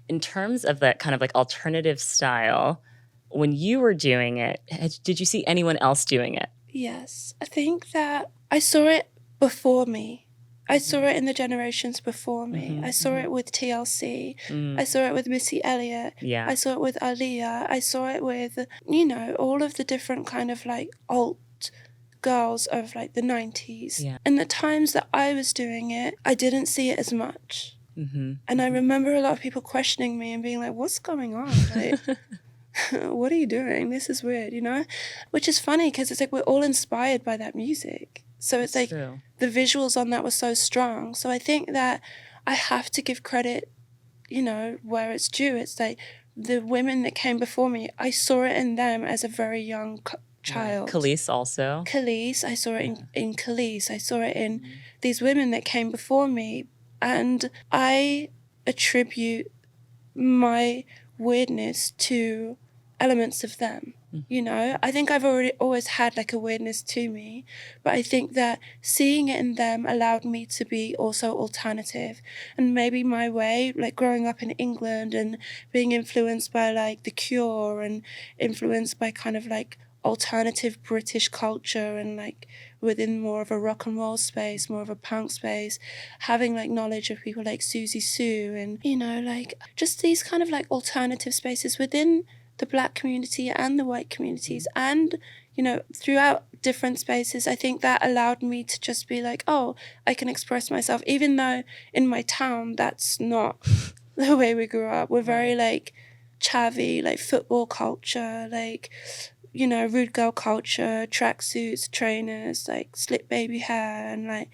in terms of that kind of like alternative style, when you were doing it, did you see anyone else doing it? Yes. I think that I saw it before me. I saw it in the generations before me. I saw it with TLC. I saw it with Missy Elliott. Yeah. I saw it with Aaliyah. I saw it with, you know, all of the different kind of like alt girls of like the 90s. Yeah. And the times that I was doing it, I didn't see it as much. And I remember a lot of people questioning me and being like, what's going on? Like, what are you doing? This is weird, you know? Which is funny because it's like we're all inspired by that music. So it's like true. The visuals on that were so strong. So I think that I have to give credit, you know, where it's due. It's like the women that came before me, I saw it in them as a very young child. Right. Kelis also. Kelis, I saw it in Kelis. I saw it in these women that came before me. And I attribute my weirdness to elements of them. You know, I think I've always had like a weirdness to me, but I think that seeing it in them allowed me to be also alternative. And maybe my way, like growing up in England and being influenced by like The Cure and influenced by kind of like alternative British culture and like within more of a rock and roll space, more of a punk space, having like knowledge of people like Susie Sue and, you know, like just these kind of like alternative spaces within the Black community and the white communities and, you know, throughout different spaces. I think that allowed me to just be like, oh, I can express myself, even though in my town that's not the way we grew up. We're very like chavvy, like football culture, like, you know, rude girl culture, tracksuits, trainers, like slick baby hair, and like,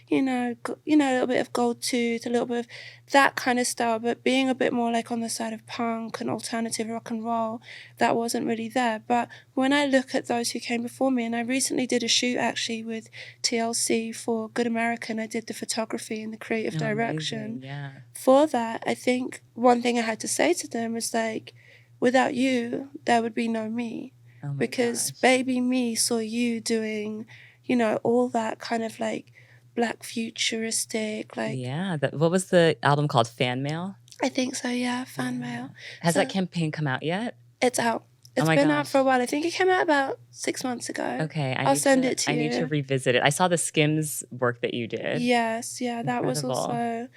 you know, a little bit of gold tooth, a little bit of that kind of style. But being a bit more like on the side of punk and alternative rock and roll, that wasn't really there. But when I look at those who came before me, and I recently did a shoot actually with TLC for Good American, I did the photography and the creative direction. Yeah. For that, I think one thing I had to say to them was like, without you, there would be no me. Because baby me saw you doing, you know, all that kind of like Black futuristic, like... Yeah. What was the album called? Fan Mail? I think so, yeah, Fan Mail. Has that campaign come out yet? It's out. It's been out for a while. I think it came out about 6 months ago. Okay. I'll send it to you. I need to revisit it. I saw the Skims work that you did. Yes, yeah, that was Incredible. also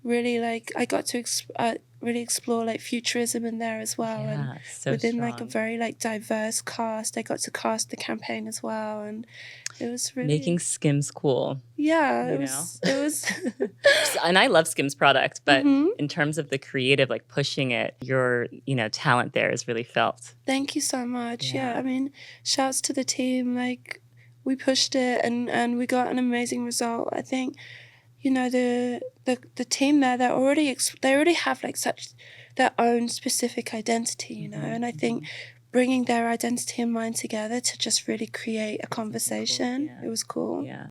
really like, I got to really explore like futurism in there as well. Yeah, and so within like a strong. very like diverse cast, I got to cast the campaign as well, and it was really Making Skims cool. Yeah, you it was And I love Skims product, but Mhm. in terms of the creative, like pushing it, your, you know, talent there is really felt. Thank you so much. Yeah. Yeah, I mean, shouts to the team. Like, we pushed it and we got an amazing result. I think, you know, the team there, they already have like such their own specific identity, you know, and I think bringing their identity and mine together to just really create a conversation, it was cool. Yeah.